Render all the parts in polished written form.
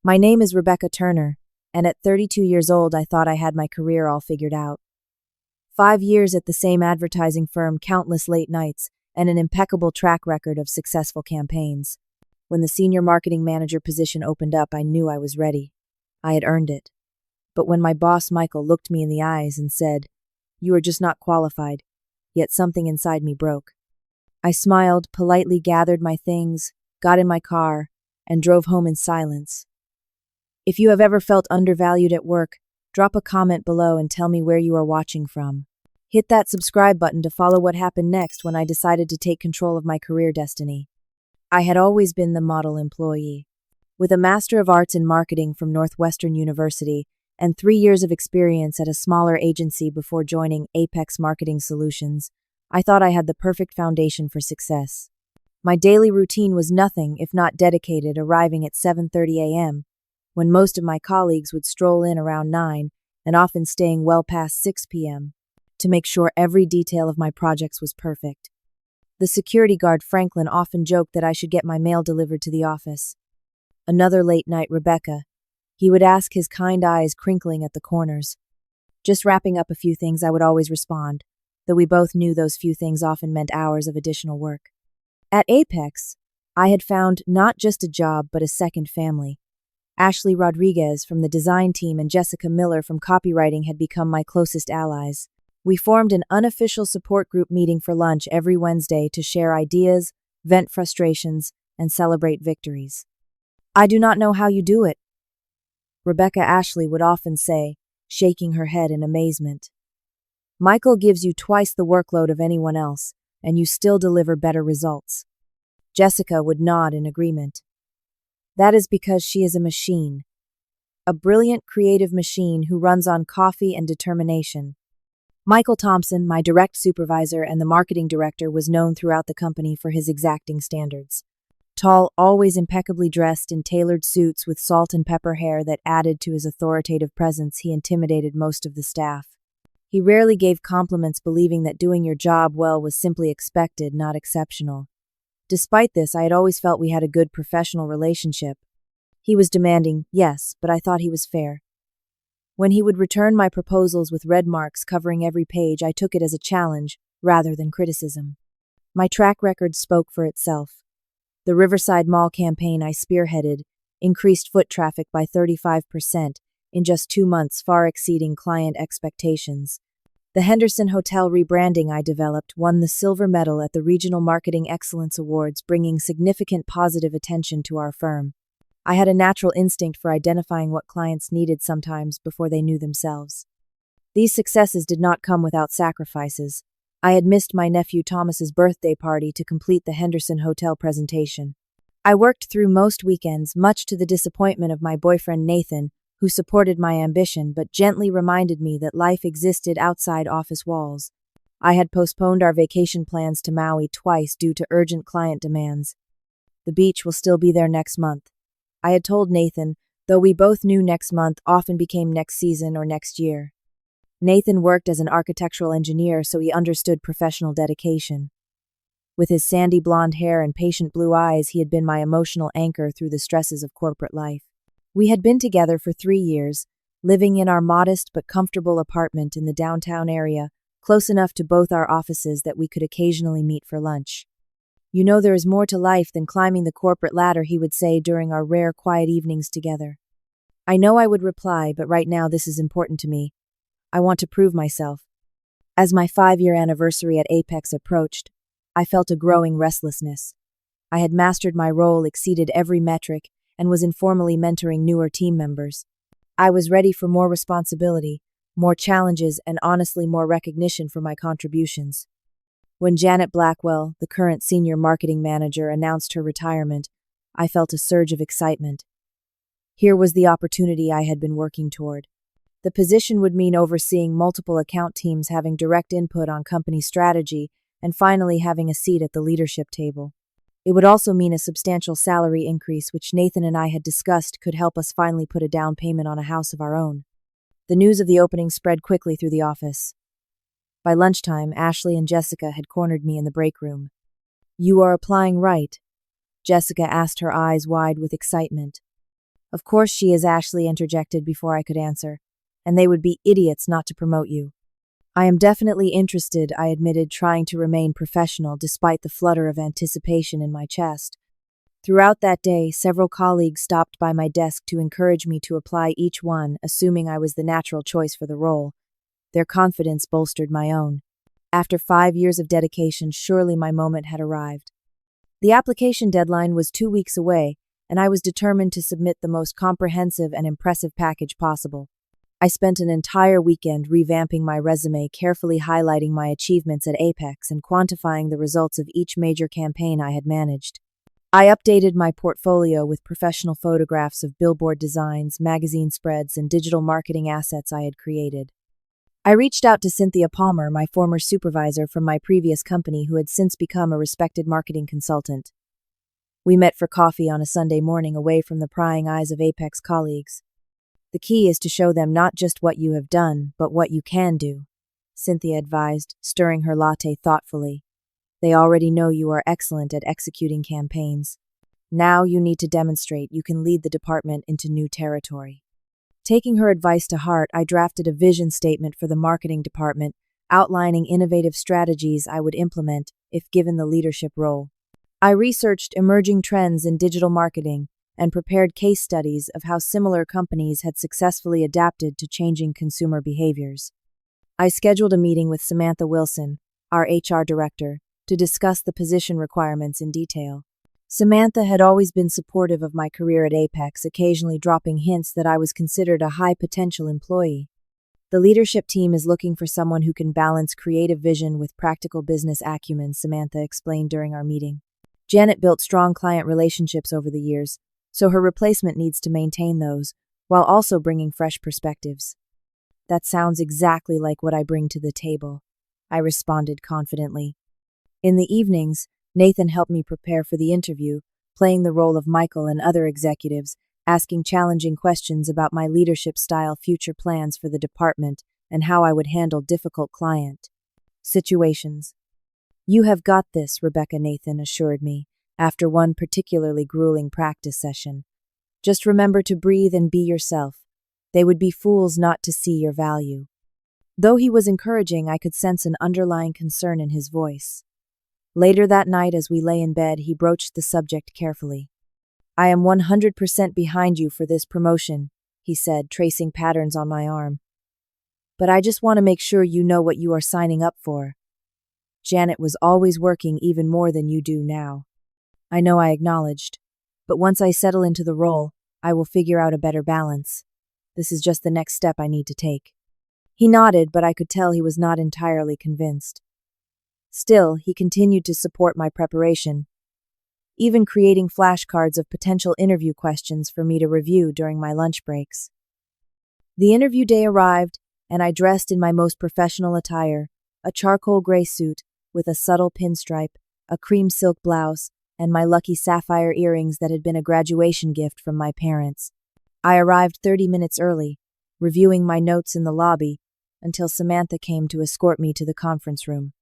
My name is Rebecca Turner, and at 32 years old, I thought I had my career all figured out. 5 years at the same advertising firm, countless late nights, and an impeccable track record of successful campaigns. When the senior marketing manager position opened up, I knew I was ready. I had earned it. But when my boss, Michael, looked me in the eyes and said, "You are just not qualified," yet something inside me broke. I smiled, politely gathered my things, got in my car, and drove home in silence. If you have ever felt undervalued at work, drop a comment below and tell me where you are watching from. Hit that subscribe button to follow what happened next when I decided to take control of my career destiny. I had always been the model employee. With a Master of Arts in Marketing from Northwestern University and 3 years of experience at a smaller agency before joining Apex Marketing Solutions, I thought I had the perfect foundation for success. My daily routine was nothing if not dedicated, arriving at 7:30 a.m., when most of my colleagues would stroll in around 9 and often staying well past 6 p.m. to make sure every detail of my projects was perfect. The security guard Franklin often joked that I should get my mail delivered to the office. Another late night, Rebecca, he would ask, his kind eyes crinkling at the corners. Just wrapping up a few things, I would always respond, though we both knew those few things often meant hours of additional work. At Apex, I had found not just a job but a second family. Ashley Rodriguez from the design team and Jessica Miller from copywriting had become my closest allies. We formed an unofficial support group meeting for lunch every Wednesday to share ideas, vent frustrations, and celebrate victories. "I do not know how you do it," Rebecca Ashley would often say, shaking her head in amazement. "Michael gives you twice the workload of anyone else, and you still deliver better results." Jessica would nod in agreement. "That is because she is a machine. A brilliant, creative machine who runs on coffee and determination." Michael Thompson, my direct supervisor and the marketing director, was known throughout the company for his exacting standards. Tall, always impeccably dressed in tailored suits with salt and pepper hair that added to his authoritative presence, he intimidated most of the staff. He rarely gave compliments, believing that doing your job well was simply expected, not exceptional. Despite this, I had always felt we had a good professional relationship. He was demanding, yes, but I thought he was fair. When he would return my proposals with red marks covering every page, I took it as a challenge rather than criticism. My track record spoke for itself. The Riverside Mall campaign I spearheaded increased foot traffic by 35% in just 2 months, far exceeding client expectations. The Henderson Hotel rebranding I developed won the silver medal at the Regional Marketing Excellence Awards, bringing significant positive attention to our firm. I had a natural instinct for identifying what clients needed sometimes before they knew themselves. These successes did not come without sacrifices. I had missed my nephew Thomas's birthday party to complete the Henderson Hotel presentation. I worked through most weekends, much to the disappointment of my boyfriend Nathan, who supported my ambition but gently reminded me that life existed outside office walls. I had postponed our vacation plans to Maui twice due to urgent client demands. "The beach will still be there next month," I had told Nathan, though we both knew next month often became next season or next year. Nathan worked as an architectural engineer, so he understood professional dedication. With his sandy blonde hair and patient blue eyes, he had been my emotional anchor through the stresses of corporate life. We had been together for 3 years, living in our modest but comfortable apartment in the downtown area, close enough to both our offices that we could occasionally meet for lunch. "You know, there is more to life than climbing the corporate ladder," he would say during our rare quiet evenings together. I know I would reply, "But right now this is important to me. I want to prove myself." As my 5-year anniversary at Apex approached, I felt a growing restlessness. I had mastered my role, exceeded every metric, and was informally mentoring newer team members. I was ready for more responsibility, more challenges, and honestly more recognition for my contributions. When Janet Blackwell, the current senior marketing manager, announced her retirement, I felt a surge of excitement. Here was the opportunity I had been working toward. The position would mean overseeing multiple account teams, having direct input on company strategy, and finally having a seat at the leadership table. It would also mean a substantial salary increase, which Nathan and I had discussed could help us finally put a down payment on a house of our own. The news of the opening spread quickly through the office. By lunchtime, Ashley and Jessica had cornered me in the break room. "You are applying, right?" Jessica asked, her eyes wide with excitement. Of course she is, Ashley interjected before I could answer. And they would be idiots not to promote you. I am definitely interested, I admitted, trying to remain professional despite the flutter of anticipation in my chest. Throughout that day, several colleagues stopped by my desk to encourage me to apply, each one assuming I was the natural choice for the role. Their confidence bolstered my own. After 5 years of dedication, surely my moment had arrived. The application deadline was 2 weeks away, and I was determined to submit the most comprehensive and impressive package possible. I spent an entire weekend revamping my resume, carefully highlighting my achievements at Apex and quantifying the results of each major campaign I had managed. I updated my portfolio with professional photographs of billboard designs, magazine spreads, and digital marketing assets I had created. I reached out to Cynthia Palmer, my former supervisor from my previous company who had since become a respected marketing consultant. We met for coffee on a Sunday morning away from the prying eyes of Apex colleagues. The key is to show them not just what you have done, but what you can do, Cynthia advised, stirring her latte thoughtfully. They already know you are excellent at executing campaigns. Now you need to demonstrate you can lead the department into new territory. Taking her advice to heart, I drafted a vision statement for the marketing department, outlining innovative strategies I would implement if given the leadership role. I researched emerging trends in digital marketing and prepared case studies of how similar companies had successfully adapted to changing consumer behaviors. I scheduled a meeting with Samantha Wilson, our HR director, to discuss the position requirements in detail. Samantha had always been supportive of my career at Apex, occasionally dropping hints that I was considered a high-potential employee. The leadership team is looking for someone who can balance creative vision with practical business acumen, Samantha explained during our meeting. Janet built strong client relationships over the years, so her replacement needs to maintain those, while also bringing fresh perspectives. That sounds exactly like what I bring to the table, I responded confidently. In the evenings, Nathan helped me prepare for the interview, playing the role of Michael and other executives, asking challenging questions about my leadership style, future plans for the department, and how I would handle difficult client situations. You have got this, Rebecca, Nathan assured me, after one particularly grueling practice session. Just remember to breathe and be yourself. They would be fools not to see your value. Though he was encouraging, I could sense an underlying concern in his voice. Later that night, as we lay in bed, he broached the subject carefully. I am 100% behind you for this promotion, he said, tracing patterns on my arm. But I just want to make sure you know what you are signing up for. Janet was always working even more than you do now. I know, I acknowledged. But once I settle into the role, I will figure out a better balance. This is just the next step I need to take. He nodded, but I could tell he was not entirely convinced. Still, he continued to support my preparation, even creating flashcards of potential interview questions for me to review during my lunch breaks. The interview day arrived, and I dressed in my most professional attire, a charcoal gray suit with a subtle pinstripe, a cream silk blouse, and my lucky sapphire earrings that had been a graduation gift from my parents. I arrived 30 minutes early, reviewing my notes in the lobby, until Samantha came to escort me to the conference room.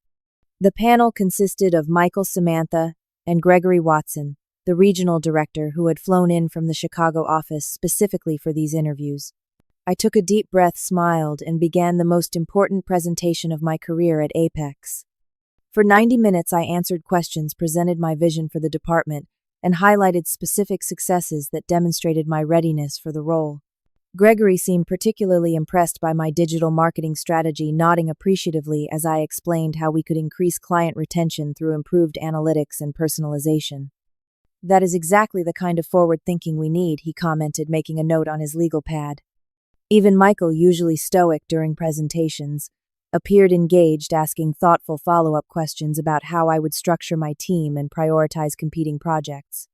The panel consisted of Michael, Samantha, and Gregory Watson, the regional director who had flown in from the Chicago office specifically for these interviews. I took a deep breath, smiled, and began the most important presentation of my career at Apex. For 90 minutes, I answered questions, presented my vision for the department, and highlighted specific successes that demonstrated my readiness for the role. Gregory seemed particularly impressed by my digital marketing strategy, nodding appreciatively as I explained how we could increase client retention through improved analytics and personalization. That is exactly the kind of forward thinking we need, he commented, making a note on his legal pad. Even Michael, usually stoic during presentations, appeared engaged, asking thoughtful follow-up questions about how I would structure my team and prioritize competing projects.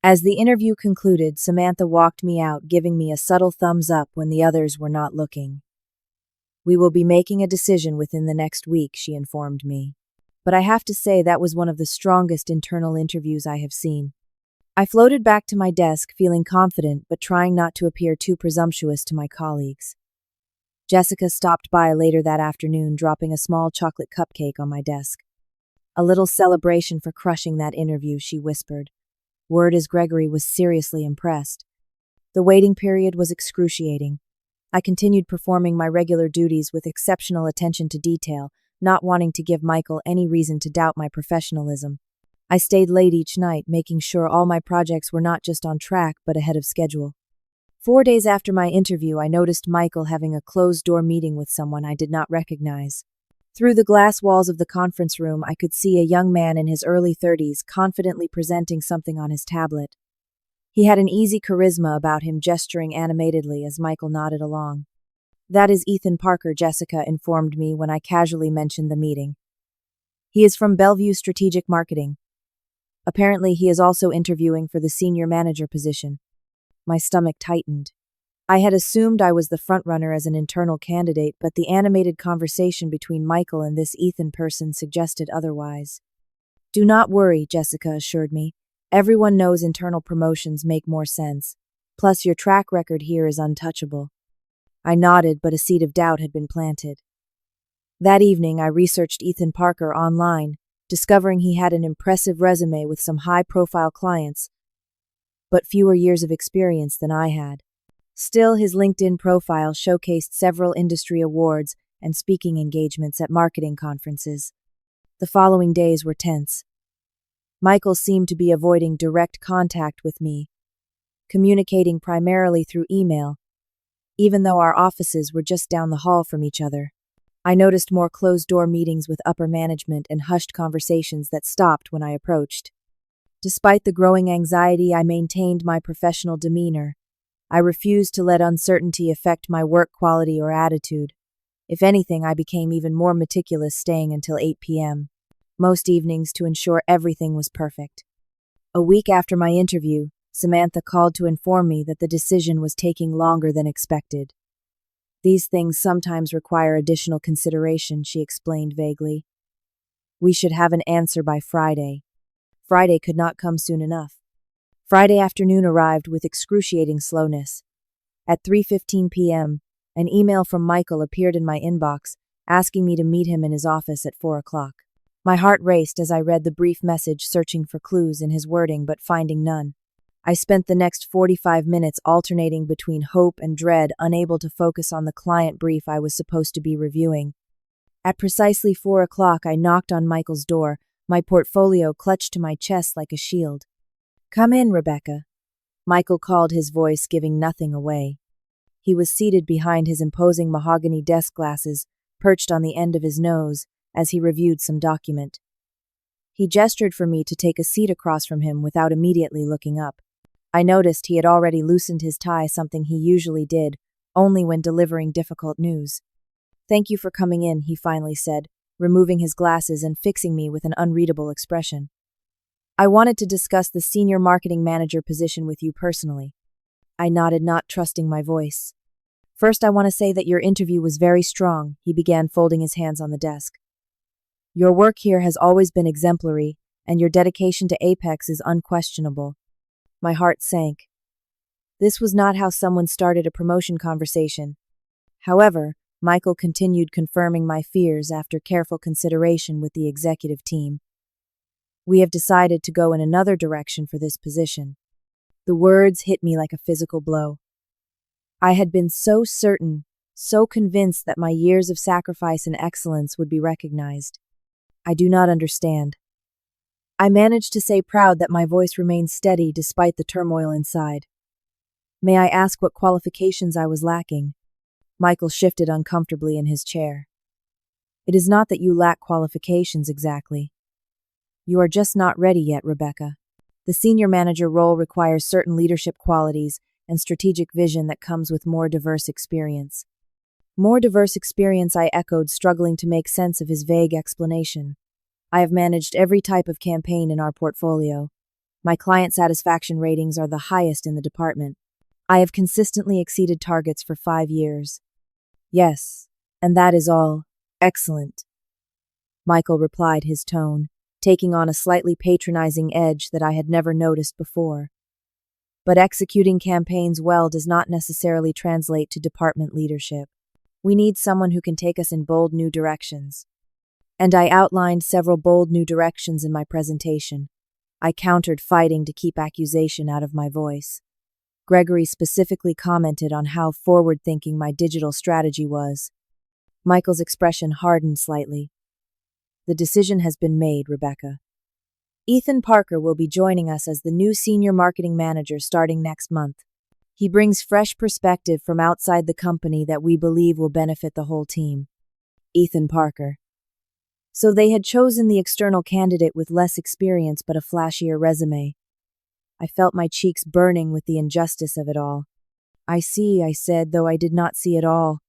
As the interview concluded, Samantha walked me out, giving me a subtle thumbs up when the others were not looking. We will be making a decision within the next week, she informed me. But I have to say that was one of the strongest internal interviews I have seen. I floated back to my desk, feeling confident but trying not to appear too presumptuous to my colleagues. Jessica stopped by later that afternoon, dropping a small chocolate cupcake on my desk. A little celebration for crushing that interview, she whispered. Word is Gregory was seriously impressed. The waiting period was excruciating. I continued performing my regular duties with exceptional attention to detail, not wanting to give Michael any reason to doubt my professionalism. I stayed late each night, making sure all my projects were not just on track but ahead of schedule. 4 days after my interview, I noticed Michael having a closed-door meeting with someone I did not recognize. Through the glass walls of the conference room, I could see a young man in his early 30s confidently presenting something on his tablet. He had an easy charisma about him, gesturing animatedly as Michael nodded along. "That is Ethan Parker," Jessica informed me when I casually mentioned the meeting. "He is from Bellevue Strategic Marketing. Apparently, he is also interviewing for the senior manager position." My stomach tightened. I had assumed I was the frontrunner as an internal candidate, but the animated conversation between Michael and this Ethan person suggested otherwise. "Do not worry," Jessica assured me. "Everyone knows internal promotions make more sense. Plus, your track record here is untouchable." I nodded, but a seed of doubt had been planted. That evening, I researched Ethan Parker online, discovering he had an impressive resume with some high-profile clients, but fewer years of experience than I had. Still, his LinkedIn profile showcased several industry awards and speaking engagements at marketing conferences. The following days were tense. Michael seemed to be avoiding direct contact with me, communicating primarily through email, even though our offices were just down the hall from each other. I noticed more closed-door meetings with upper management and hushed conversations that stopped when I approached. Despite the growing anxiety, I maintained my professional demeanor. I refused to let uncertainty affect my work quality or attitude. If anything, I became even more meticulous, staying until 8 p.m. most evenings to ensure everything was perfect. A week after my interview, Samantha called to inform me that the decision was taking longer than expected. "These things sometimes require additional consideration," she explained vaguely. "We should have an answer by Friday." Friday could not come soon enough. Friday afternoon arrived with excruciating slowness. At 3:15 p.m., an email from Michael appeared in my inbox, asking me to meet him in his office at 4 o'clock. My heart raced as I read the brief message, searching for clues in his wording but finding none. I spent the next 45 minutes alternating between hope and dread, unable to focus on the client brief I was supposed to be reviewing. At precisely 4 o'clock, I knocked on Michael's door, my portfolio clutched to my chest like a shield. "Come in, Rebecca," Michael called, his voice giving nothing away. He was seated behind his imposing mahogany desk, glasses perched on the end of his nose, as he reviewed some document. He gestured for me to take a seat across from him without immediately looking up. I noticed he had already loosened his tie, something he usually did, only when delivering difficult news. "Thank you for coming in," he finally said, removing his glasses and fixing me with an unreadable expression. "I wanted to discuss the senior marketing manager position with you personally." I nodded, not trusting my voice. "First, I want to say that your interview was very strong," he began, folding his hands on the desk. "Your work here has always been exemplary, and your dedication to Apex is unquestionable." My heart sank. This was not how someone started a promotion conversation. However, Michael continued, confirming my fears after careful consideration with the executive team. "We have decided to go in another direction for this position." The words hit me like a physical blow. I had been so certain, so convinced that my years of sacrifice and excellence would be recognized. "I do not understand." I managed to say, proud that my voice remained steady despite the turmoil inside. "May I ask what qualifications I was lacking?" Michael shifted uncomfortably in his chair. "It is not that you lack qualifications exactly. You are just not ready yet, Rebecca. The senior manager role requires certain leadership qualities and strategic vision that comes with more diverse experience." "More diverse experience," I echoed, struggling to make sense of his vague explanation. "I have managed every type of campaign in our portfolio. My client satisfaction ratings are the highest in the department. I have consistently exceeded targets for 5 years." "Yes, and that is all excellent," Michael replied, his tone taking on a slightly patronizing edge that I had never noticed before. "But executing campaigns well does not necessarily translate to department leadership. We need someone who can take us in bold new directions." And I outlined several bold new directions in my presentation. I countered, fighting to keep accusation out of my voice. Gregory specifically commented on how forward-thinking my digital strategy was. Michael's expression hardened slightly. The decision has been made, Rebecca. Ethan Parker will be joining us as the new senior marketing manager starting next month. He brings fresh perspective from outside the company that we believe will benefit the whole team. Ethan Parker. So they had chosen the external candidate with less experience but a flashier resume. I felt my cheeks burning with the injustice of it all. I see, I said, though I did not see it all.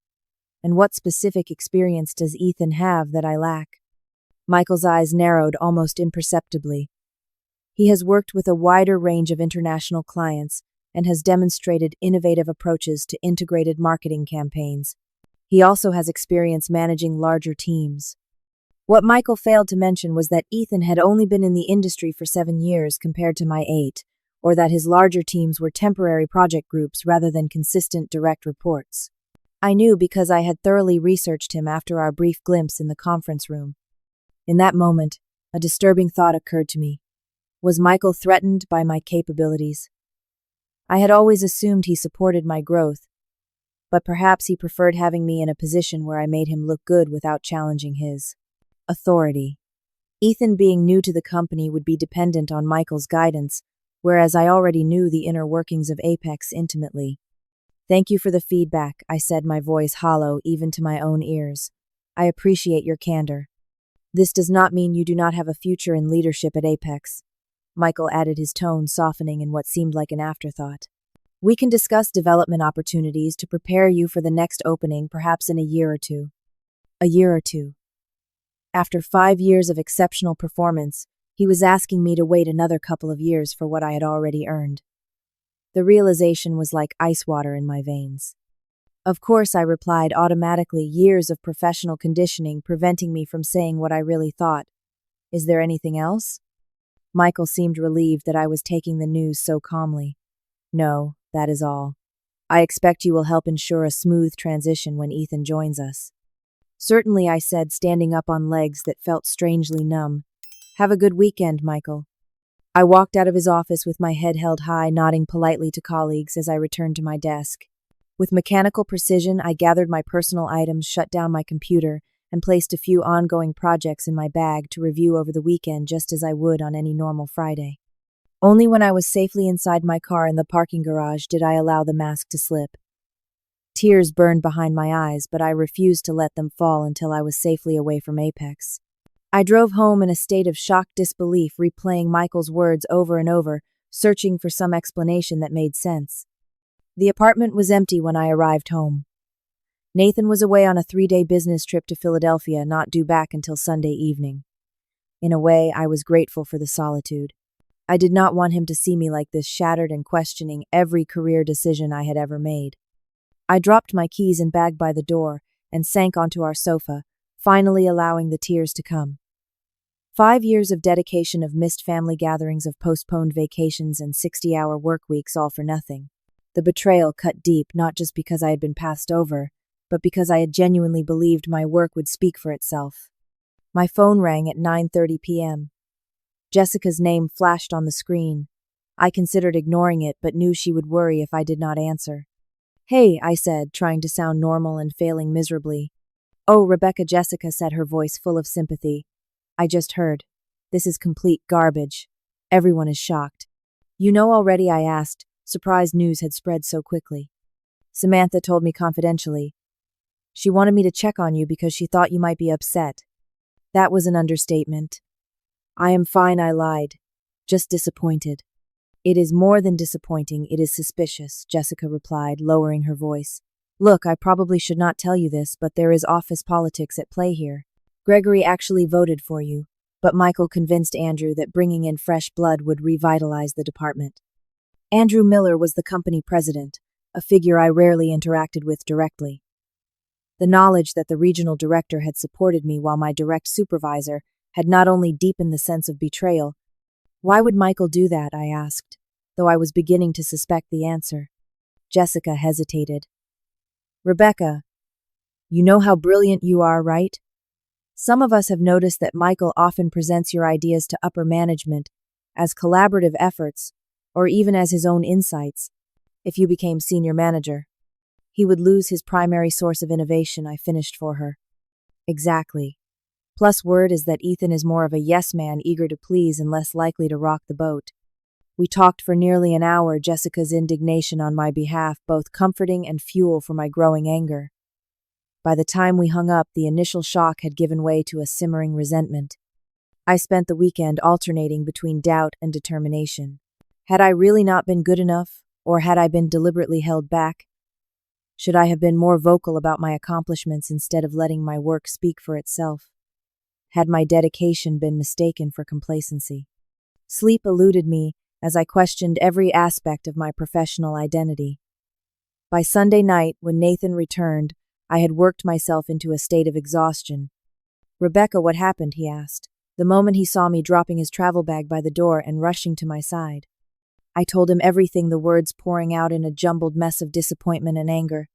And what specific experience does Ethan have that I lack? Michael's eyes narrowed almost imperceptibly. He has worked with a wider range of international clients and has demonstrated innovative approaches to integrated marketing campaigns. He also has experience managing larger teams. What Michael failed to mention was that Ethan had only been in the industry for 7 years compared to my 8, or that his larger teams were temporary project groups rather than consistent direct reports. I knew because I had thoroughly researched him after our brief glimpse in the conference room. In that moment, a disturbing thought occurred to me. Was Michael threatened by my capabilities? I had always assumed he supported my growth, but perhaps he preferred having me in a position where I made him look good without challenging his authority. Ethan, being new to the company, would be dependent on Michael's guidance, whereas I already knew the inner workings of Apex intimately. Thank you for the feedback, I said, my voice hollow even to my own ears. I appreciate your candor. This does not mean you do not have a future in leadership at Apex. Michael added, his tone softening in what seemed like an afterthought. We can discuss development opportunities to prepare you for the next opening, perhaps in a year or two. A year or two. After 5 years of exceptional performance, he was asking me to wait another couple of years for what I had already earned. The realization was like ice water in my veins. Of course, I replied automatically, years of professional conditioning preventing me from saying what I really thought. Is there anything else? Michael seemed relieved that I was taking the news so calmly. No, that is all. I expect you will help ensure a smooth transition when Ethan joins us. Certainly, I said, standing up on legs that felt strangely numb. Have a good weekend, Michael. I walked out of his office with my head held high, nodding politely to colleagues as I returned to my desk. With mechanical precision, I gathered my personal items, shut down my computer, and placed a few ongoing projects in my bag to review over the weekend just as I would on any normal Friday. Only when I was safely inside my car in the parking garage did I allow the mask to slip. Tears burned behind my eyes, but I refused to let them fall until I was safely away from Apex. I drove home in a state of shocked disbelief, replaying Michael's words over and over, searching for some explanation that made sense. The apartment was empty when I arrived home. Nathan was away on a 3-day business trip to Philadelphia, not due back until Sunday evening. In a way, I was grateful for the solitude. I did not want him to see me like this, shattered and questioning every career decision I had ever made. I dropped my keys and bag by the door and sank onto our sofa, finally allowing the tears to come. 5 years of dedication, of missed family gatherings, of postponed vacations and 60-hour work weeks, all for nothing. The betrayal cut deep, not just because I had been passed over, but because I had genuinely believed my work would speak for itself. My phone rang at 9:30 p.m. Jessica's name flashed on the screen. I considered ignoring it, but knew she would worry if I did not answer. Hey, I said, trying to sound normal and failing miserably. Oh, Rebecca, Jessica said, her voice full of sympathy. I just heard. This is complete garbage. Everyone is shocked. You know already, I asked, surprised news had spread so quickly. Samantha told me confidentially. She wanted me to check on you because she thought you might be upset. That was an understatement. I am fine, I lied. Just disappointed. It is more than disappointing, it is suspicious, Jessica replied, lowering her voice. Look, I probably should not tell you this, but there is office politics at play here. Gregory actually voted for you, but Michael convinced Andrew that bringing in fresh blood would revitalize the department. Andrew Miller was the company president, a figure I rarely interacted with directly. The knowledge that the regional director had supported me while my direct supervisor had not only deepened the sense of betrayal. Why would Michael do that, I asked, though I was beginning to suspect the answer. Jessica hesitated. Rebecca, you know how brilliant you are, right? Some of us have noticed that Michael often presents your ideas to upper management as collaborative efforts, or even as his own insights. if you became senior manager. He would lose his primary source of innovation, I finished for her. Exactly. Plus word is that Ethan is more of a yes man, eager to please and less likely to rock the boat. We talked for nearly an hour, Jessica's indignation on my behalf both comforting and fuel for my growing anger. By the time we hung up, the initial shock had given way to a simmering resentment. I spent the weekend alternating between doubt and determination. Had I really not been good enough, or had I been deliberately held back? Should I have been more vocal about my accomplishments instead of letting my work speak for itself? Had my dedication been mistaken for complacency? Sleep eluded me as I questioned every aspect of my professional identity. By Sunday night, when Nathan returned, I had worked myself into a state of exhaustion. "Rebecca, what happened?" he asked, the moment he saw me dropping his travel bag by the door and rushing to my side. I told him everything, the words pouring out in a jumbled mess of disappointment and anger.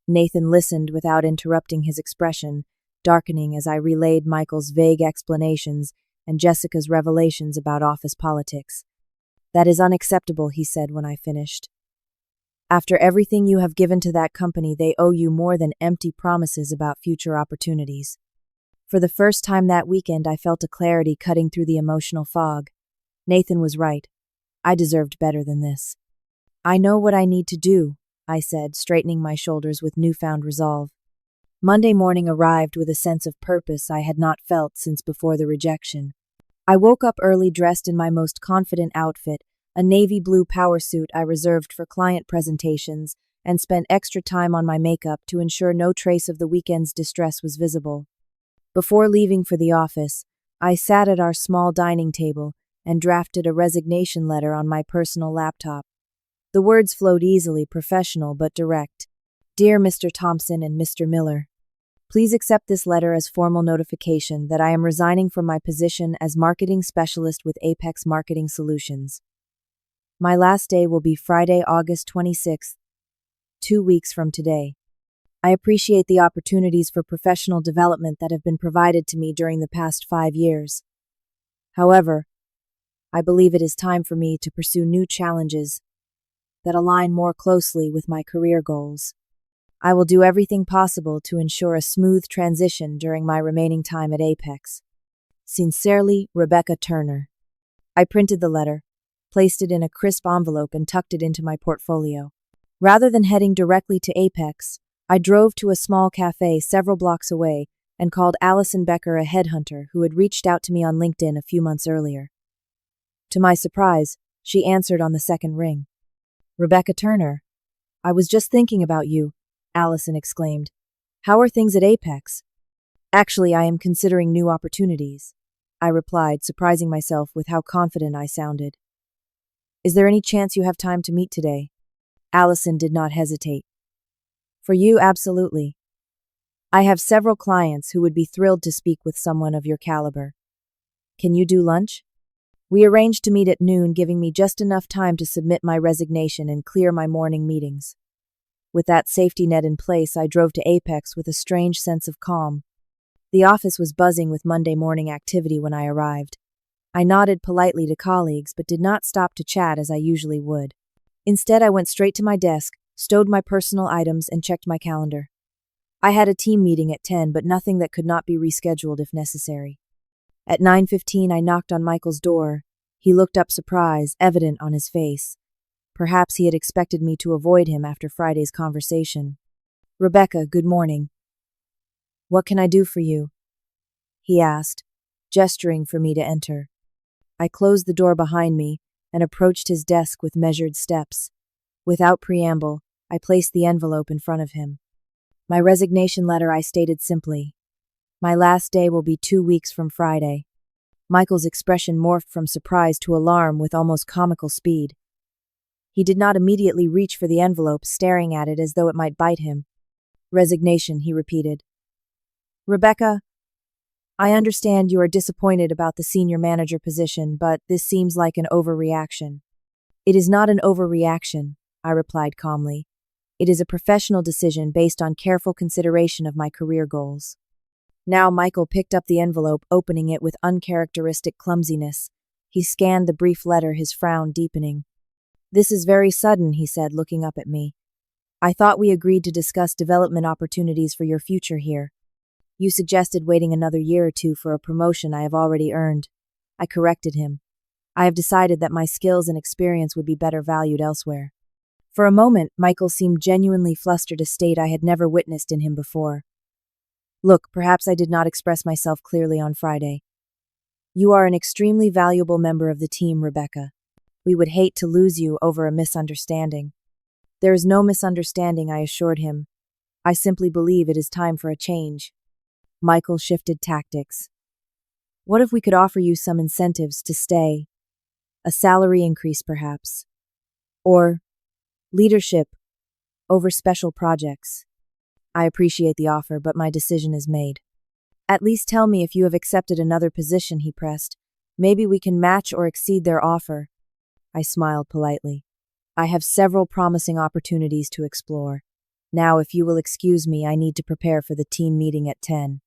Nathan listened without interrupting, his expression darkening as I relayed Michael's vague explanations and Jessica's revelations about office politics. "That is unacceptable," he said when I finished. "After everything you have given to that company, they owe you more than empty promises about future opportunities." For the first time that weekend, I felt a clarity cutting through the emotional fog. Nathan was right. I deserved better than this. "I know what I need to do," I said, straightening my shoulders with newfound resolve. Monday morning arrived with a sense of purpose I had not felt since before the rejection. I woke up early, dressed in my most confident outfit, a navy blue power suit I reserved for client presentations, and spent extra time on my makeup to ensure no trace of the weekend's distress was visible. Before leaving for the office, I sat at our small dining table and drafted a resignation letter on my personal laptop. The words flowed easily, professional but direct. "Dear Mr. Thompson and Mr. Miller, please accept this letter as formal notification that I am resigning from my position as marketing specialist with Apex Marketing Solutions. My last day will be Friday, August 26th, 2 weeks from today. I appreciate the opportunities for professional development that have been provided to me during the past 5 years. However, I believe it is time for me to pursue new challenges that align more closely with my career goals. I will do everything possible to ensure a smooth transition during my remaining time at Apex. Sincerely, Rebecca Turner." I printed the letter, placed it in a crisp envelope, and tucked it into my portfolio. Rather than heading directly to Apex, I drove to a small cafe several blocks away and called Allison Becker, a headhunter who had reached out to me on LinkedIn a few months earlier. To my surprise, she answered on the second ring. "Rebecca Turner, I was just thinking about you," Allison exclaimed. "How are things at Apex?" "Actually, I am considering new opportunities," I replied, surprising myself with how confident I sounded. "Is there any chance you have time to meet today?" Allison did not hesitate. "For you, absolutely. I have several clients who would be thrilled to speak with someone of your caliber. Can you do lunch?" We arranged to meet at noon, giving me just enough time to submit my resignation and clear my morning meetings. With that safety net in place, I drove to Apex with a strange sense of calm. The office was buzzing with Monday morning activity when I arrived. I nodded politely to colleagues but did not stop to chat as I usually would. Instead, I went straight to my desk, stowed my personal items, and checked my calendar. I had a team meeting at 10, but nothing that could not be rescheduled if necessary. At 9:15, I knocked on Michael's door. He looked up, surprise evident on his face. Perhaps he had expected me to avoid him after Friday's conversation. "Rebecca, good morning. What can I do for you?" he asked, gesturing for me to enter. I closed the door behind me and approached his desk with measured steps. Without preamble, I placed the envelope in front of him. My resignation letter, I stated simply. My last day will be 2 weeks from Friday. Michael's expression morphed from surprise to alarm with almost comical speed. He did not immediately reach for the envelope, staring at it as though it might bite him. "Resignation," he repeated. "Rebecca, I understand you are disappointed about the senior manager position, but this seems like an overreaction." "It is not an overreaction," I replied calmly. "It is a professional decision based on careful consideration of my career goals." Now Michael picked up the envelope, opening it with uncharacteristic clumsiness. He scanned the brief letter, his frown deepening. This is very sudden, he said, looking up at me. I thought we agreed to discuss development opportunities for your future here. You suggested waiting another year or two for a promotion I have already earned. I corrected him. I have decided that my skills and experience would be better valued elsewhere. For a moment, Michael seemed genuinely flustered, a state I had never witnessed in him before. Look, perhaps I did not express myself clearly on Friday. You are an extremely valuable member of the team, Rebecca. We would hate to lose you over a misunderstanding. There is no misunderstanding, I assured him. I simply believe it is time for a change. Michael shifted tactics. What if we could offer you some incentives to stay? A salary increase, perhaps. Or leadership over special projects. I appreciate the offer, but my decision is made. At least tell me if you have accepted another position, he pressed. Maybe we can match or exceed their offer. I smiled politely. I have several promising opportunities to explore. Now, if you will excuse me, I need to prepare for the team meeting at 10.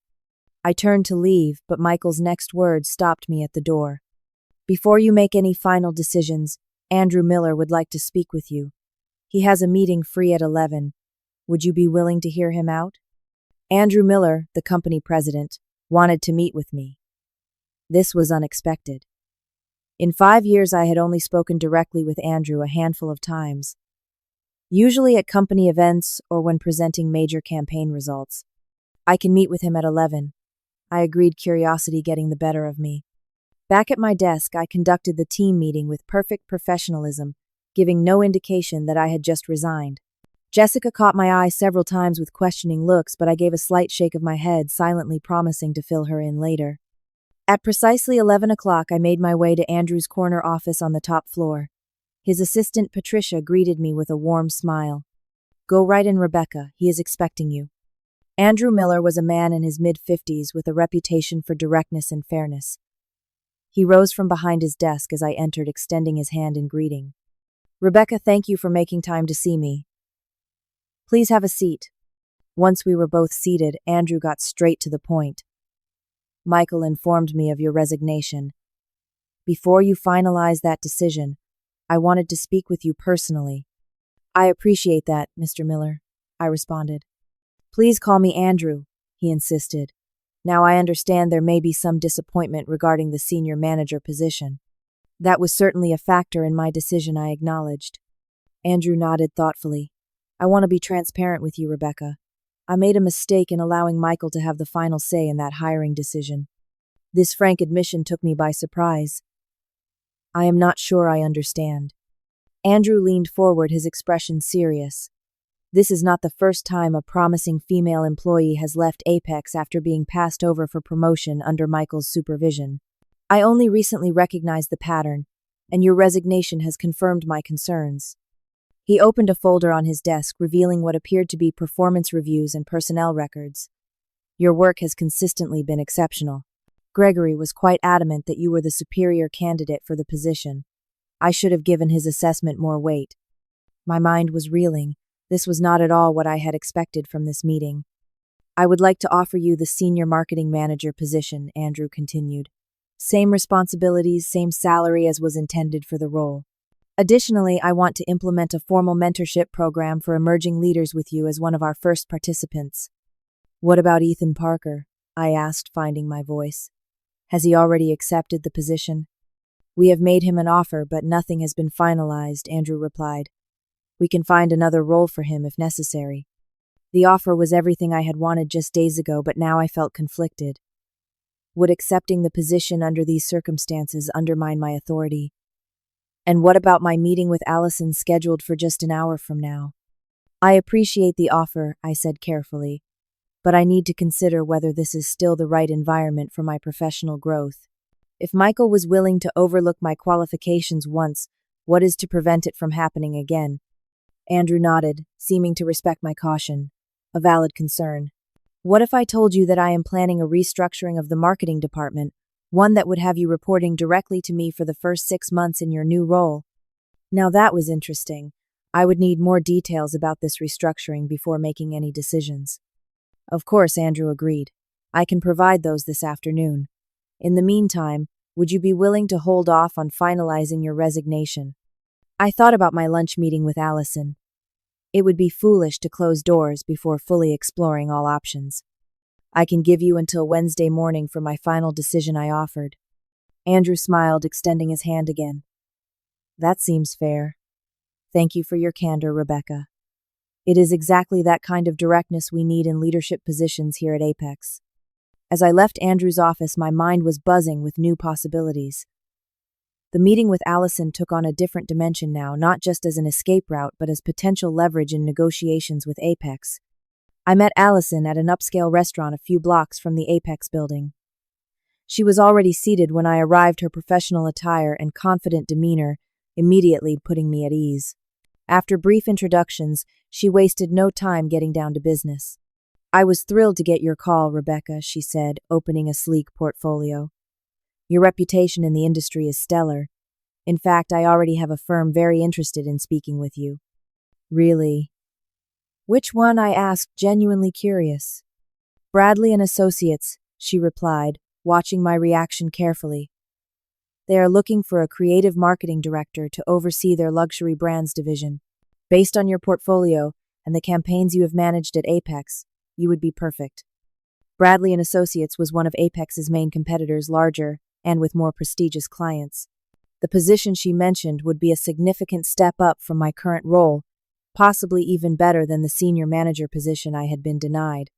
I turned to leave, but Michael's next words stopped me at the door. Before you make any final decisions, Andrew Miller would like to speak with you. He has a meeting free at 11. Would you be willing to hear him out? Andrew Miller, the company president, wanted to meet with me. This was unexpected. In 5 years, I had only spoken directly with Andrew a handful of times, usually at company events or when presenting major campaign results. I can meet with him at 11. I agreed, curiosity getting the better of me. Back at my desk, I conducted the team meeting with perfect professionalism, giving no indication that I had just resigned. Jessica caught my eye several times with questioning looks, but I gave a slight shake of my head, silently promising to fill her in later. At precisely 11 o'clock, I made my way to Andrew's corner office on the top floor. His assistant, Patricia, greeted me with a warm smile. Go right in, Rebecca. He is expecting you. Andrew Miller was a man in his mid-50s with a reputation for directness and fairness. He rose from behind his desk as I entered, extending his hand in greeting. Rebecca, thank you for making time to see me. Please have a seat. Once we were both seated, Andrew got straight to the point. Michael informed me of your resignation. Before you finalize that decision, I wanted to speak with you personally. I appreciate that, Mr. Miller, I responded. Please call me Andrew, he insisted. Now I understand there may be some disappointment regarding the senior manager position. That was certainly a factor in my decision, I acknowledged. Andrew nodded thoughtfully. I want to be transparent with you, Rebecca. I made a mistake in allowing Michael to have the final say in that hiring decision. This frank admission took me by surprise. I am not sure I understand. Andrew leaned forward, his expression serious. This is not the first time a promising female employee has left Apex after being passed over for promotion under Michael's supervision. I only recently recognized the pattern, and your resignation has confirmed my concerns. He opened a folder on his desk, revealing what appeared to be performance reviews and personnel records. Your work has consistently been exceptional. Gregory was quite adamant that you were the superior candidate for the position. I should have given his assessment more weight. My mind was reeling. This was not at all what I had expected from this meeting. I would like to offer you the senior marketing manager position, Andrew continued. Same responsibilities, same salary as was intended for the role. Additionally, I want to implement a formal mentorship program for emerging leaders with you as one of our first participants. What about Ethan Parker? I asked, finding my voice. Has he already accepted the position? We have made him an offer, but nothing has been finalized, Andrew replied. We can find another role for him if necessary. The offer was everything I had wanted just days ago, but now I felt conflicted. Would accepting the position under these circumstances undermine my authority? And what about my meeting with Allison scheduled for just an hour from now? I appreciate the offer, I said carefully, but I need to consider whether this is still the right environment for my professional growth. If Michael was willing to overlook my qualifications once, what is to prevent it from happening again? Andrew nodded, seeming to respect my caution. A valid concern. What if I told you that I am planning a restructuring of the marketing department, one that would have you reporting directly to me for the first 6 months in your new role? Now that was interesting. I would need more details about this restructuring before making any decisions. Of course, Andrew agreed. I can provide those this afternoon. In the meantime, would you be willing to hold off on finalizing your resignation? I thought about my lunch meeting with Allison. It would be foolish to close doors before fully exploring all options. I can give you until Wednesday morning for my final decision, I offered. Andrew smiled, extending his hand again. That seems fair. Thank you for your candor, Rebecca. It is exactly that kind of directness we need in leadership positions here at Apex. As I left Andrew's office, my mind was buzzing with new possibilities. The meeting with Allison took on a different dimension now, not just as an escape route, but as potential leverage in negotiations with Apex. I met Allison at an upscale restaurant a few blocks from the Apex building. She was already seated when I arrived, her professional attire and confident demeanor immediately putting me at ease. After brief introductions, she wasted no time getting down to business. I was thrilled to get your call, Rebecca, she said, opening a sleek portfolio. Your reputation in the industry is stellar. In fact, I already have a firm very interested in speaking with you. Really? Which one? I asked, genuinely curious. Bradley and Associates, she replied, watching my reaction carefully. They are looking for a creative marketing director to oversee their luxury brands division. Based on your portfolio and the campaigns you have managed at Apex, you would be perfect. Bradley and Associates was one of Apex's main competitors, larger and with more prestigious clients. The position she mentioned would be a significant step up from my current role, possibly even better than the senior manager position I had been denied.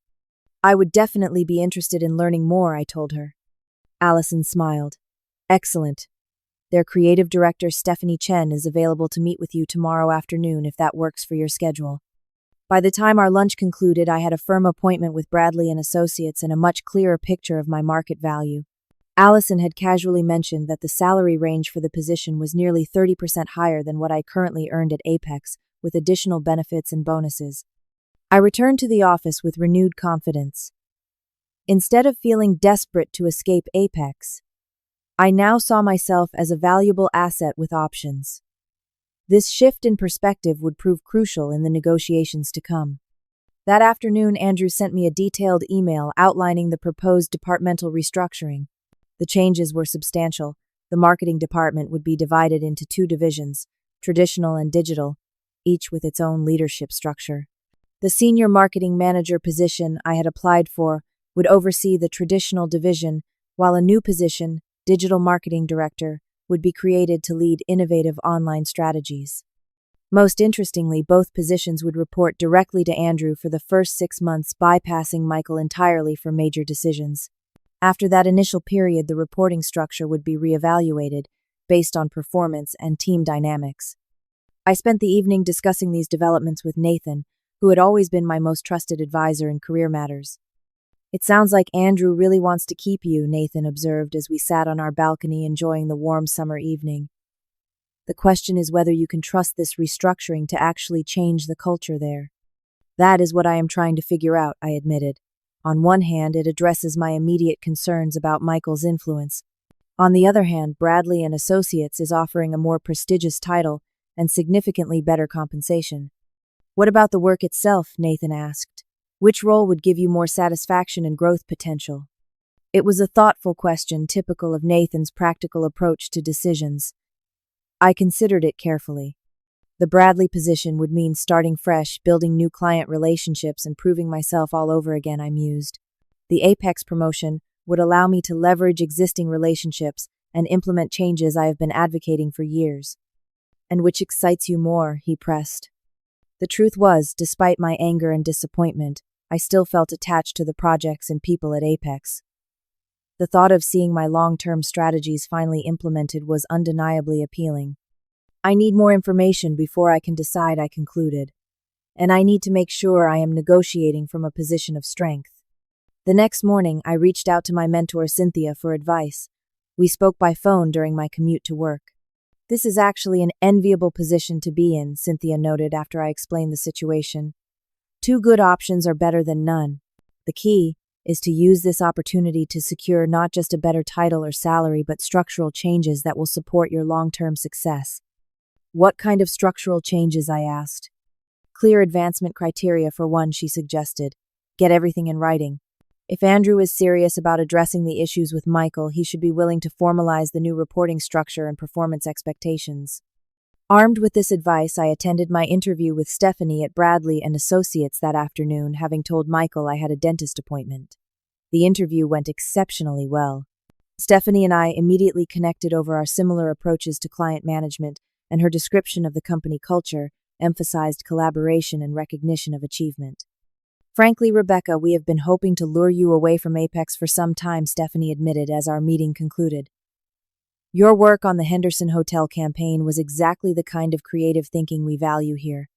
I would definitely be interested in learning more, I told her. Allison smiled. Excellent. Their creative director, Stephanie Chen, is available to meet with you tomorrow afternoon if that works for your schedule. By the time our lunch concluded, I had a firm appointment with Bradley and Associates and a much clearer picture of my market value. Allison had casually mentioned that the salary range for the position was nearly 30% higher than what I currently earned at Apex, with additional benefits and bonuses. I returned to the office with renewed confidence. Instead of feeling desperate to escape Apex, I now saw myself as a valuable asset with options. This shift in perspective would prove crucial in the negotiations to come. That afternoon, Andrew sent me a detailed email outlining the proposed departmental restructuring. The changes were substantial. The marketing department would be divided into two divisions, traditional and digital, each with its own leadership structure. The senior marketing manager position I had applied for would oversee the traditional division, while a new position, digital marketing director, would be created to lead innovative online strategies. Most interestingly, both positions would report directly to Andrew for the first 6 months, bypassing Michael entirely for major decisions. After that initial period, the reporting structure would be reevaluated based on performance and team dynamics. I spent the evening discussing these developments with Nathan, who had always been my most trusted advisor in career matters. It sounds like Andrew really wants to keep you, Nathan observed as we sat on our balcony enjoying the warm summer evening. The question is whether you can trust this restructuring to actually change the culture there. That is what I am trying to figure out, I admitted. On one hand, it addresses my immediate concerns about Michael's influence. On the other hand, Bradley and Associates is offering a more prestigious title and significantly better compensation. What about the work itself? Nathan asked. Which role would give you more satisfaction and growth potential? It was a thoughtful question, typical of Nathan's practical approach to decisions. I considered it carefully. The Bradley position would mean starting fresh, building new client relationships, and proving myself all over again, I mused. The Apex promotion would allow me to leverage existing relationships and implement changes I have been advocating for years. And which excites you more? He pressed. The truth was, despite my anger and disappointment, I still felt attached to the projects and people at Apex. The thought of seeing my long-term strategies finally implemented was undeniably appealing. I need more information before I can decide, I concluded. And I need to make sure I am negotiating from a position of strength. The next morning, I reached out to my mentor, Cynthia, for advice. We spoke by phone during my commute to work. This is actually an enviable position to be in, Cynthia noted after I explained the situation. 2 good options are better than none. The key is to use this opportunity to secure not just a better title or salary, but structural changes that will support your long-term success. What kind of structural changes? I asked. Clear advancement criteria for one, she suggested. Get everything in writing. If Andrew is serious about addressing the issues with Michael, he should be willing to formalize the new reporting structure and performance expectations. Armed with this advice, I attended my interview with Stephanie at Bradley and Associates that afternoon, having told Michael I had a dentist appointment. The interview went exceptionally well. Stephanie and I immediately connected over our similar approaches to client management, and her description of the company culture emphasized collaboration and recognition of achievement. Frankly, Rebecca, we have been hoping to lure you away from Apex for some time, Stephanie admitted as our meeting concluded. Your work on the Henderson Hotel campaign was exactly the kind of creative thinking we value here.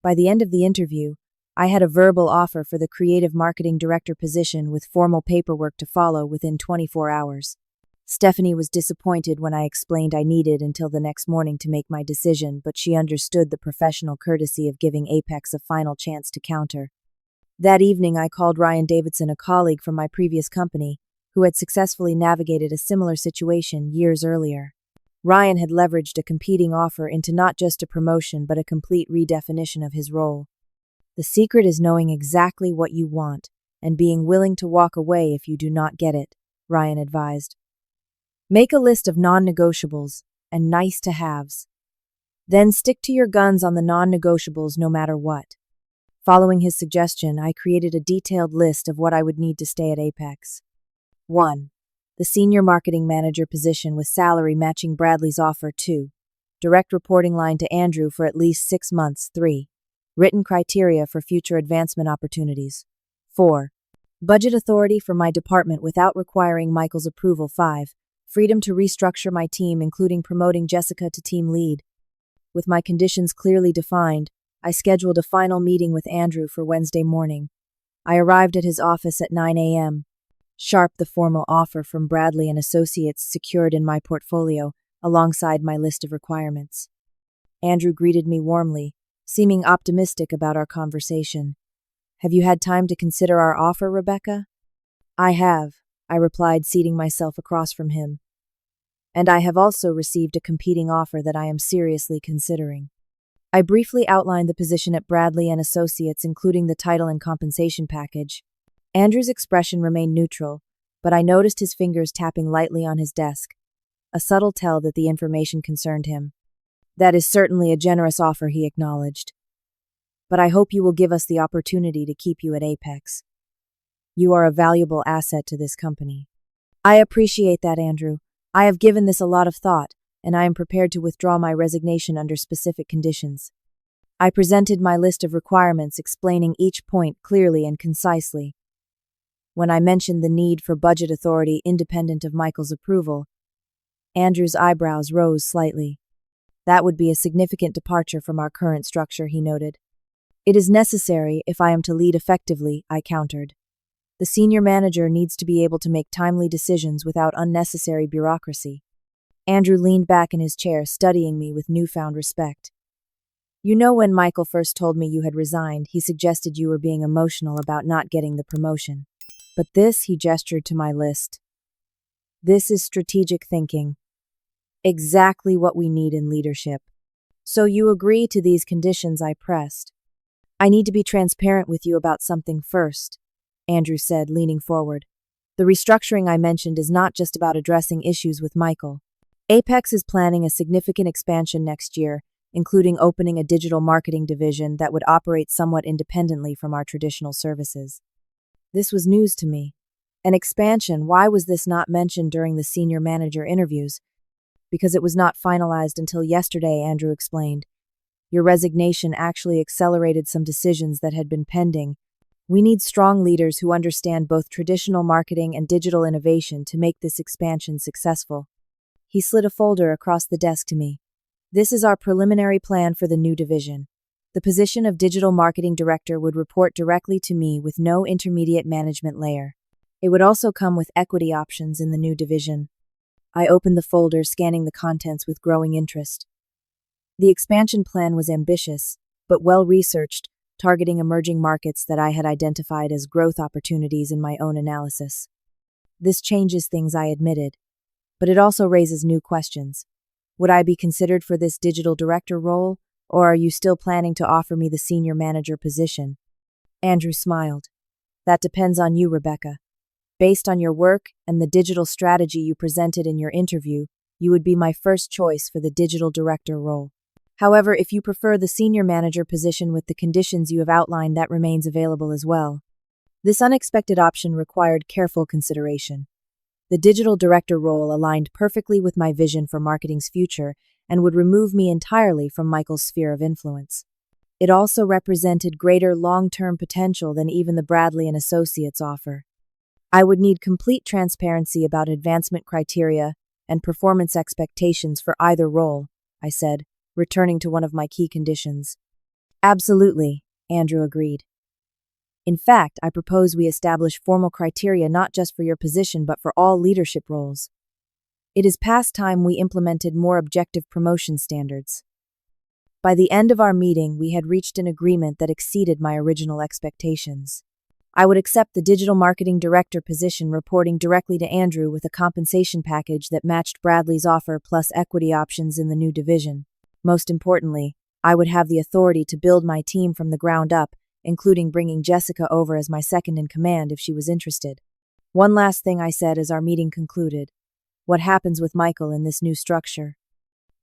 By the end of the interview, I had a verbal offer for the creative marketing director position with formal paperwork to follow within 24 hours. Stephanie was disappointed when I explained I needed until the next morning to make my decision, but she understood the professional courtesy of giving Apex a final chance to counter. That evening, I called Ryan Davidson, a colleague from my previous company, who had successfully navigated a similar situation years earlier. Ryan had leveraged a competing offer into not just a promotion but a complete redefinition of his role. The secret is knowing exactly what you want and being willing to walk away if you do not get it, Ryan advised. Make a list of non-negotiables and nice-to-haves. Then stick to your guns on the non-negotiables no matter what. Following his suggestion, I created a detailed list of what I would need to stay at Apex. 1. The senior marketing manager position with salary matching Bradley's offer. 2. Direct reporting line to Andrew for at least 6 months. 3. Written criteria for future advancement opportunities. 4. Budget authority for my department without requiring Michael's approval. 5. Freedom to restructure my team, including promoting Jessica to team lead. With my conditions clearly defined, I scheduled a final meeting with Andrew for Wednesday morning. I arrived at his office at 9 a.m. Sharp, the formal offer from Bradley and Associates secured in my portfolio, alongside my list of requirements. Andrew greeted me warmly, seeming optimistic about our conversation. Have you had time to consider our offer, Rebecca? I have, I replied, seating myself across from him. And I have also received a competing offer that I am seriously considering. I briefly outlined the position at Bradley and Associates, including the title and compensation package. Andrew's expression remained neutral, but I noticed his fingers tapping lightly on his desk, a subtle tell that the information concerned him. That is certainly a generous offer, he acknowledged. But I hope you will give us the opportunity to keep you at Apex. You are a valuable asset to this company. I appreciate that, Andrew. I have given this a lot of thought, and I am prepared to withdraw my resignation under specific conditions. I presented my list of requirements, explaining each point clearly and concisely. When I mentioned the need for budget authority independent of Michael's approval, Andrew's eyebrows rose slightly. That would be a significant departure from our current structure, he noted. It is necessary if I am to lead effectively, I countered. The senior manager needs to be able to make timely decisions without unnecessary bureaucracy. Andrew leaned back in his chair, studying me with newfound respect. You know, when Michael first told me you had resigned, he suggested you were being emotional about not getting the promotion. But this, he gestured to my list. This is strategic thinking. Exactly what we need in leadership. So you agree to these conditions, I pressed. I need to be transparent with you about something first, Andrew said, leaning forward. The restructuring I mentioned is not just about addressing issues with Michael. Apex is planning a significant expansion next year, including opening a digital marketing division that would operate somewhat independently from our traditional services. This was news to me. An expansion, why was this not mentioned during the senior manager interviews? Because it was not finalized until yesterday, Andrew explained. Your resignation actually accelerated some decisions that had been pending. We need strong leaders who understand both traditional marketing and digital innovation to make this expansion successful. He slid a folder across the desk to me. This is our preliminary plan for the new division. The position of digital marketing director would report directly to me with no intermediate management layer. It would also come with equity options in the new division. I opened the folder, scanning the contents with growing interest. The expansion plan was ambitious, but well-researched, targeting emerging markets that I had identified as growth opportunities in my own analysis. This changes things, I admitted, but it also raises new questions. Would I be considered for this digital director role, or are you still planning to offer me the senior manager position? Andrew smiled. That depends on you, Rebecca. Based on your work and the digital strategy you presented in your interview, you would be my first choice for the digital director role. However, if you prefer the senior manager position with the conditions you have outlined, that remains available as well. This unexpected option required careful consideration. The digital director role aligned perfectly with my vision for marketing's future and would remove me entirely from Michael's sphere of influence. It also represented greater long-term potential than even the Bradley and Associates offer. I would need complete transparency about advancement criteria and performance expectations for either role, I said, returning to one of my key conditions. Absolutely, Andrew agreed. In fact, I propose we establish formal criteria not just for your position but for all leadership roles. It is past time we implemented more objective promotion standards. By the end of our meeting, we had reached an agreement that exceeded my original expectations. I would accept the digital marketing director position, reporting directly to Andrew with a compensation package that matched Bradley's offer plus equity options in the new division. Most importantly, I would have the authority to build my team from the ground up, including bringing Jessica over as my second in command if she was interested. One last thing I said as our meeting concluded. What happens with Michael in this new structure?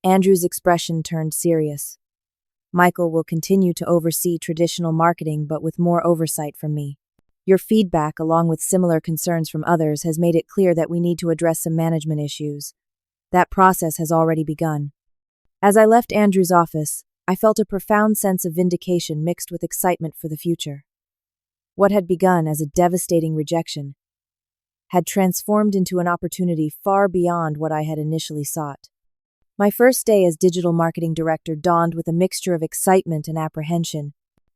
Andrew's expression turned serious. Michael will continue to oversee traditional marketing but with more oversight from me. Your feedback, along with similar concerns from others, has made it clear that we need to address some management issues. That process has already begun. As I left Andrew's office, I felt a profound sense of vindication mixed with excitement for the future. What had begun as a devastating rejection had transformed into an opportunity far beyond what I had initially sought. My first day as digital marketing director dawned with a mixture of excitement and apprehension.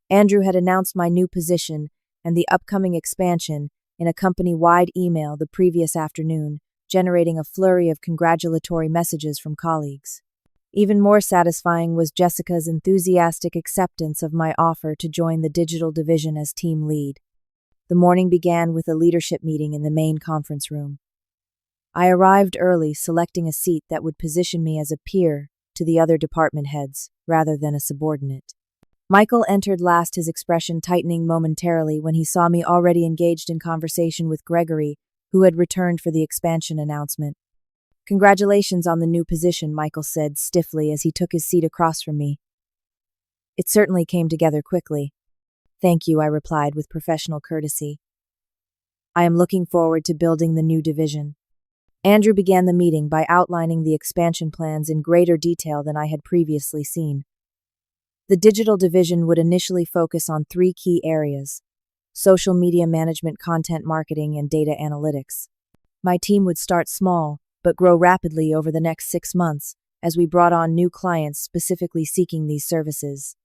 Andrew had announced my new position and the upcoming expansion in a company-wide email the previous afternoon, generating a flurry of congratulatory messages from colleagues. Even more satisfying was Jessica's enthusiastic acceptance of my offer to join the digital division as team lead. The morning began with a leadership meeting in the main conference room. I arrived early, selecting a seat that would position me as a peer to the other department heads, rather than a subordinate. Michael entered last, his expression tightening momentarily when he saw me already engaged in conversation with Gregory, who had returned for the expansion announcement. Congratulations on the new position, Michael said stiffly as he took his seat across from me. It certainly came together quickly. Thank you, I replied with professional courtesy. I am looking forward to building the new division. Andrew began the meeting by outlining the expansion plans in greater detail than I had previously seen. The digital division would initially focus on 3 key areas: social media management, content marketing, and data analytics. My team would start small, but grow rapidly over the next 6 months as we brought on new clients specifically seeking these services.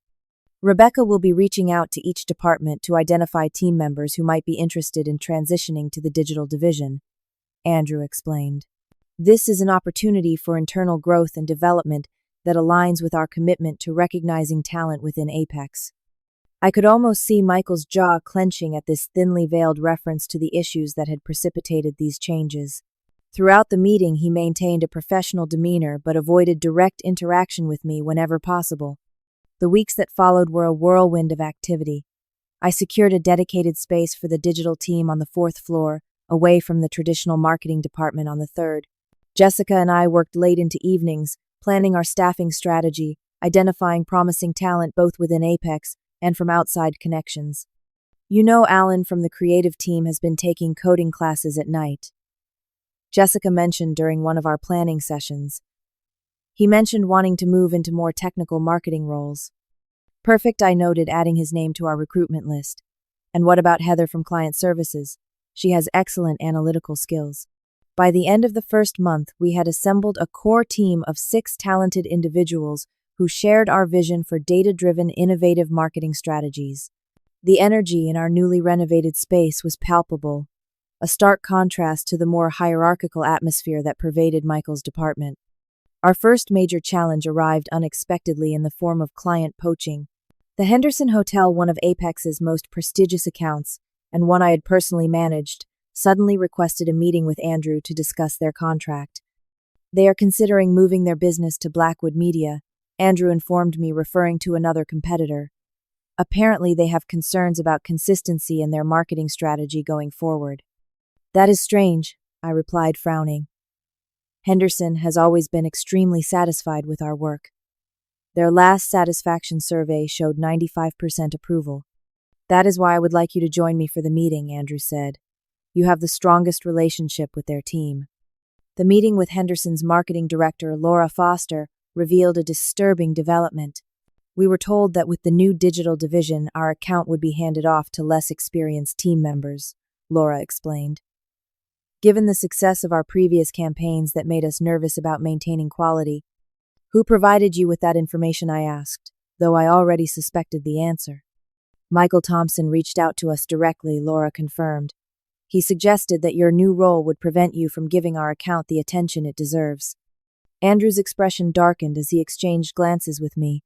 Rebecca will be reaching out to each department to identify team members who might be interested in transitioning to the digital division, Andrew explained. This is an opportunity for internal growth and development that aligns with our commitment to recognizing talent within Apex. I could almost see Michael's jaw clenching at this thinly veiled reference to the issues that had precipitated these changes. Throughout the meeting, he maintained a professional demeanor but avoided direct interaction with me whenever possible. The weeks that followed were a whirlwind of activity. I secured a dedicated space for the digital team on the 4th floor, away from the traditional marketing department on the 3rd. Jessica and I worked late into evenings, planning our staffing strategy, identifying promising talent both within Apex and from outside connections. You know, Alan from the creative team has been taking coding classes at night, Jessica mentioned during one of our planning sessions. He mentioned wanting to move into more technical marketing roles. Perfect, I noted, adding his name to our recruitment list. And what about Heather from client services? She has excellent analytical skills. By the end of the first month, we had assembled a core team of 6 talented individuals who shared our vision for data-driven, innovative marketing strategies. The energy in our newly renovated space was palpable, a stark contrast to the more hierarchical atmosphere that pervaded Michael's department. Our first major challenge arrived unexpectedly in the form of client poaching. The Henderson Hotel, one of Apex's most prestigious accounts, and one I had personally managed, suddenly requested a meeting with Andrew to discuss their contract. They are considering moving their business to Blackwood Media, Andrew informed me, referring to another competitor. Apparently, they have concerns about consistency in their marketing strategy going forward. That is strange, I replied, frowning. Henderson has always been extremely satisfied with our work. Their last satisfaction survey showed 95% approval. That is why I would like you to join me for the meeting, Andrew said. You have the strongest relationship with their team. The meeting with Henderson's marketing director, Laura Foster, revealed a disturbing development. We were told that with the new digital division, our account would be handed off to less experienced team members, Laura explained. Given the success of our previous campaigns that made us nervous about maintaining quality, who provided you with that information, I asked, though I already suspected the answer. Michael Thompson reached out to us directly, Laura confirmed. He suggested that your new role would prevent you from giving our account the attention it deserves. Andrew's expression darkened as he exchanged glances with me.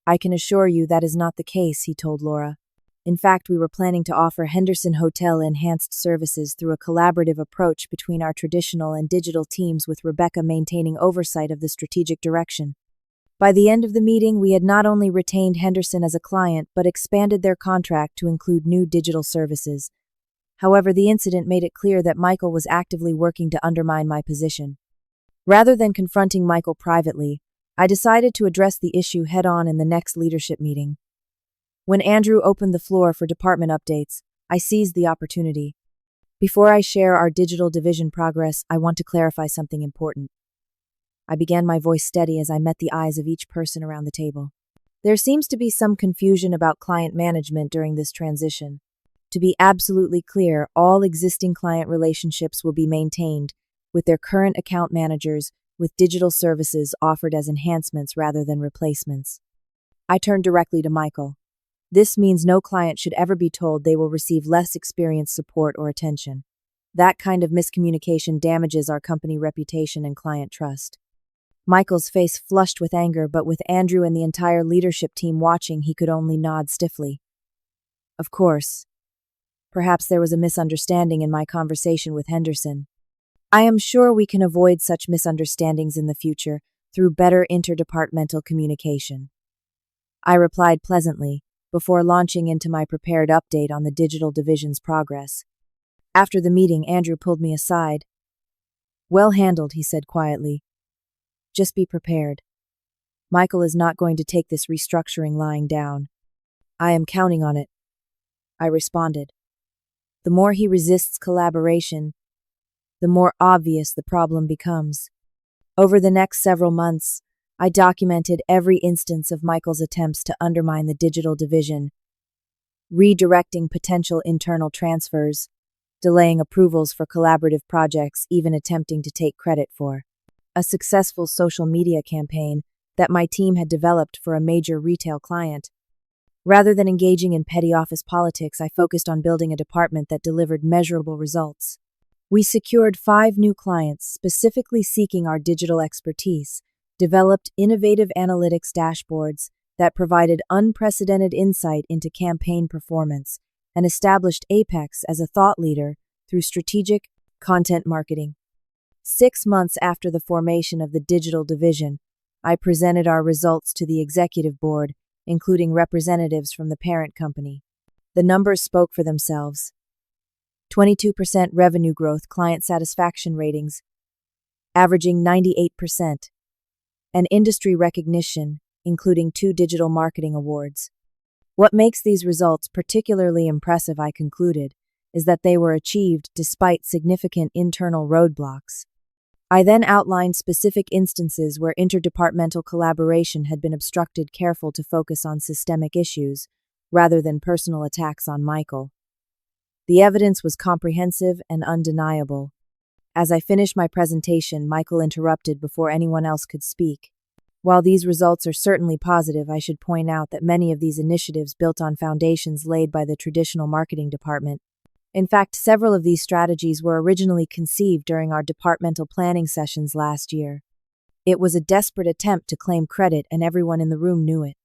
I can assure you that is not the case, he told Laura. In fact, we were planning to offer Henderson Hotel enhanced services through a collaborative approach between our traditional and digital teams, with Rebecca maintaining oversight of the strategic direction. By the end of the meeting, we had not only retained Henderson as a client, but expanded their contract to include new digital services. However, the incident made it clear that Michael was actively working to undermine my position. Rather than confronting Michael privately, I decided to address the issue head-on in the next leadership meeting. When Andrew opened the floor for department updates, I seized the opportunity. Before I share our digital division progress, I want to clarify something important. I began my voice steady as I met the eyes of each person around the table. There seems to be some confusion about client management during this transition. To be absolutely clear, all existing client relationships will be maintained, with their current account managers, with digital services offered as enhancements rather than replacements. I turned directly to Michael. This means no client should ever be told they will receive less experienced support or attention. That kind of miscommunication damages our company reputation and client trust. Michael's face flushed with anger, but with Andrew and the entire leadership team watching, he could only nod stiffly. Of course. Perhaps there was a misunderstanding in my conversation with Henderson. I am sure we can avoid such misunderstandings in the future through better interdepartmental communication. I replied pleasantly, before launching into my prepared update on the digital division's progress. After the meeting, Andrew pulled me aside. Well handled, he said quietly. Just be prepared. Michael is not going to take this restructuring lying down. I am counting on it, I responded. The more he resists collaboration, the more obvious the problem becomes. Over the next several months, I documented every instance of Michael's attempts to undermine the digital division, redirecting potential internal transfers, delaying approvals for collaborative projects, even attempting to take credit for a successful social media campaign that my team had developed for a major retail client. Rather than engaging in petty office politics, I focused on building a department that delivered measurable results. We secured 5 new clients specifically seeking our digital expertise, developed innovative analytics dashboards that provided unprecedented insight into campaign performance, and established Apex as a thought leader through strategic content marketing. 6 months after the formation of the digital division, I presented our results to the executive board, including representatives from the parent company. The numbers spoke for themselves. 22% revenue growth, client satisfaction ratings, averaging 98%, and industry recognition, including 2 digital marketing awards. What makes these results particularly impressive, I concluded, is that they were achieved despite significant internal roadblocks. I then outlined specific instances where interdepartmental collaboration had been obstructed, careful to focus on systemic issues, rather than personal attacks on Michael. The evidence was comprehensive and undeniable. As I finished my presentation, Michael interrupted before anyone else could speak. While these results are certainly positive, I should point out that many of these initiatives built on foundations laid by the traditional marketing department. In fact, several of these strategies were originally conceived during our departmental planning sessions last year. It was a desperate attempt to claim credit, and everyone in the room knew it.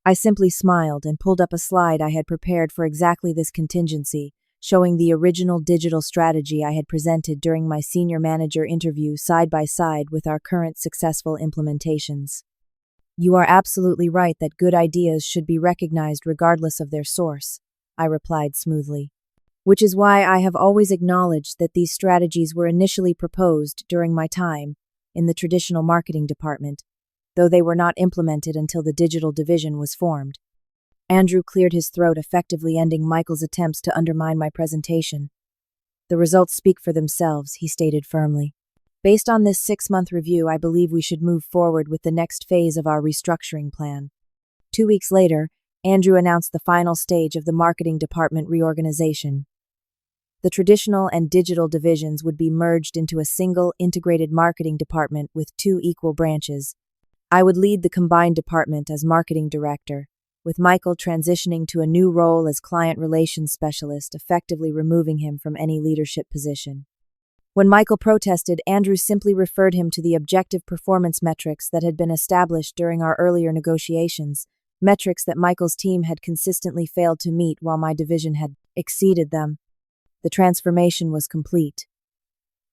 I simply smiled and pulled up a slide I had prepared for exactly this contingency, showing the original digital strategy I had presented during my senior manager interview side by side with our current successful implementations. You are absolutely right that good ideas should be recognized regardless of their source, I replied smoothly. Which is why I have always acknowledged that these strategies were initially proposed during my time in the traditional marketing department, though they were not implemented until the digital division was formed. Andrew cleared his throat, effectively ending Michael's attempts to undermine my presentation. The results speak for themselves, he stated firmly. Based on this 6-month review, I believe we should move forward with the next phase of our restructuring plan. 2 weeks later, Andrew announced the final stage of the marketing department reorganization. The traditional and digital divisions would be merged into a single, integrated marketing department with 2 equal branches. I would lead the combined department as marketing director, with Michael transitioning to a new role as client relations specialist, effectively removing him from any leadership position. When Michael protested, Andrew simply referred him to the objective performance metrics that had been established during our earlier negotiations, metrics that Michael's team had consistently failed to meet while my division had exceeded them. The transformation was complete.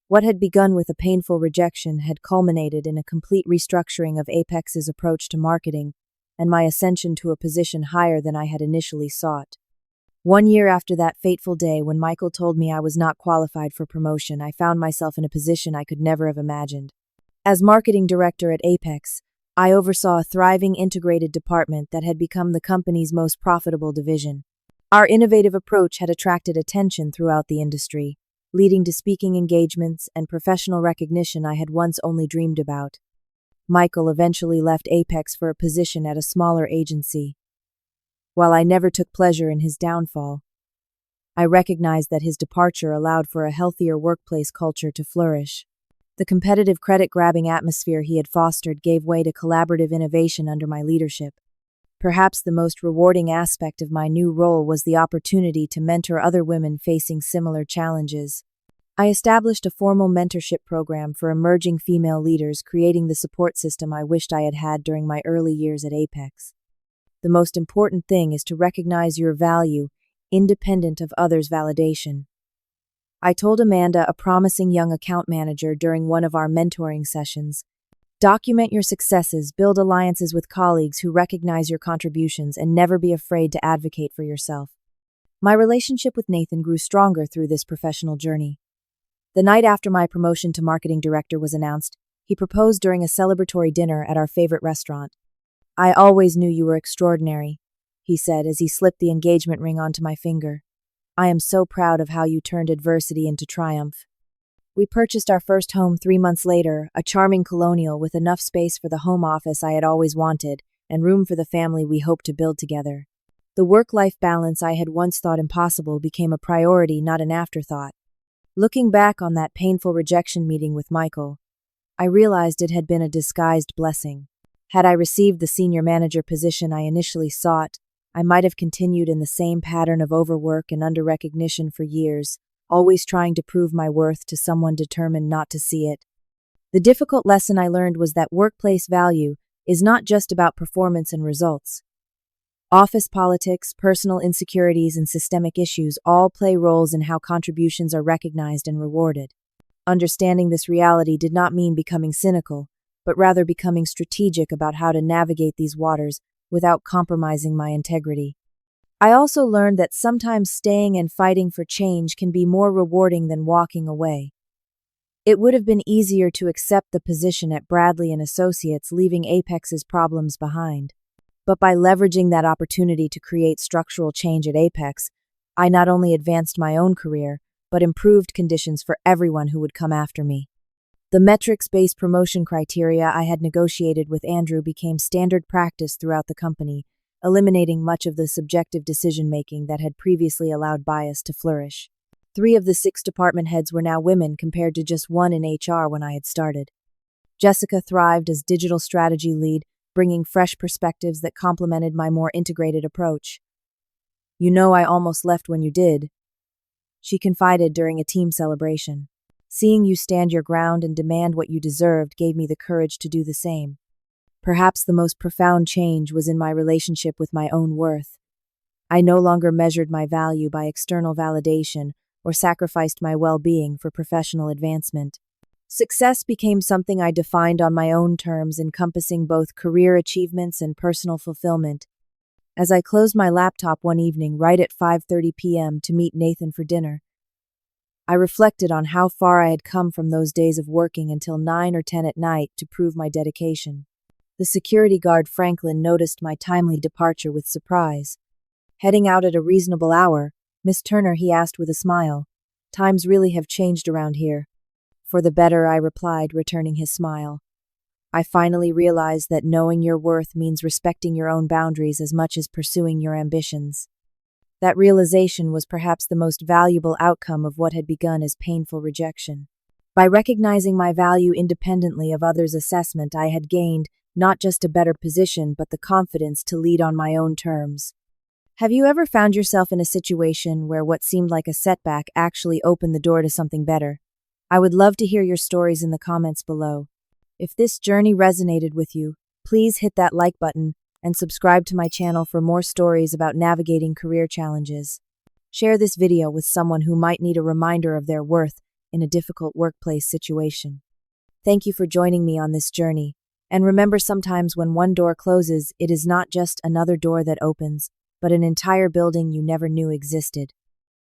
What had begun with a painful rejection had culminated in a complete restructuring of Apex's approach to marketing and my ascension to a position higher than I had initially sought. 1 year after that fateful day when Michael told me I was not qualified for promotion, I found myself in a position I could never have imagined. As marketing director at Apex, I oversaw a thriving integrated department that had become the company's most profitable division. Our innovative approach had attracted attention throughout the industry, leading to speaking engagements and professional recognition I had once only dreamed about. Michael eventually left Apex for a position at a smaller agency. While I never took pleasure in his downfall, I recognized that his departure allowed for a healthier workplace culture to flourish. The competitive credit-grabbing atmosphere he had fostered gave way to collaborative innovation under my leadership. Perhaps the most rewarding aspect of my new role was the opportunity to mentor other women facing similar challenges. I established a formal mentorship program for emerging female leaders, creating the support system I wished I had had during my early years at Apex. The most important thing is to recognize your value, independent of others' validation. I told Amanda, a promising young account manager, during one of our mentoring sessions, document your successes, build alliances with colleagues who recognize your contributions, and never be afraid to advocate for yourself. My relationship with Nathan grew stronger through this professional journey. The night after my promotion to marketing director was announced, he proposed during a celebratory dinner at our favorite restaurant. "I always knew you were extraordinary," he said as he slipped the engagement ring onto my finger. "I am so proud of how you turned adversity into triumph." We purchased our first home 3 months later, a charming colonial with enough space for the home office I had always wanted and room for the family we hoped to build together. The work-life balance I had once thought impossible became a priority, not an afterthought. Looking back on that painful rejection meeting with Michael, I realized it had been a disguised blessing. Had I received the senior manager position I initially sought, I might have continued in the same pattern of overwork and under-recognition for years, always trying to prove my worth to someone determined not to see it. The difficult lesson I learned was that workplace value is not just about performance and results. Office politics, personal insecurities, and systemic issues all play roles in how contributions are recognized and rewarded. Understanding this reality did not mean becoming cynical, but rather becoming strategic about how to navigate these waters without compromising my integrity. I also learned that sometimes staying and fighting for change can be more rewarding than walking away. It would have been easier to accept the position at Bradley and Associates, leaving Apex's problems behind. But by leveraging that opportunity to create structural change at Apex, I not only advanced my own career, but improved conditions for everyone who would come after me. The metrics-based promotion criteria I had negotiated with Andrew became standard practice throughout the company, eliminating much of the subjective decision-making that had previously allowed bias to flourish. 3 of the 6 department heads were now women, compared to just 1 in HR when I had started. Jessica thrived as digital strategy lead, bringing fresh perspectives that complemented my more integrated approach. "You know, I almost left when you did," she confided during a team celebration. "Seeing you stand your ground and demand what you deserved gave me the courage to do the same." Perhaps the most profound change was in my relationship with my own worth. I no longer measured my value by external validation or sacrificed my well-being for professional advancement. Success became something I defined on my own terms, encompassing both career achievements and personal fulfillment. As I closed my laptop one evening right at 5:30 p.m. to meet Nathan for dinner, I reflected on how far I had come from those days of working until 9 or 10 at night to prove my dedication. The security guard Franklin noticed my timely departure with surprise. Heading out at a reasonable hour, Miss Turner, he asked with a smile. Times really have changed around here. For the better, I replied, returning his smile. I finally realized that knowing your worth means respecting your own boundaries as much as pursuing your ambitions. That realization was perhaps the most valuable outcome of what had begun as painful rejection. By recognizing my value independently of others' assessment, I had gained not just a better position, but the confidence to lead on my own terms. Have you ever found yourself in a situation where what seemed like a setback actually opened the door to something better? I would love to hear your stories in the comments below. If this journey resonated with you, please hit that like button and subscribe to my channel for more stories about navigating career challenges. Share this video with someone who might need a reminder of their worth in a difficult workplace situation. Thank you for joining me on this journey. And remember, sometimes when one door closes, it is not just another door that opens, but an entire building you never knew existed.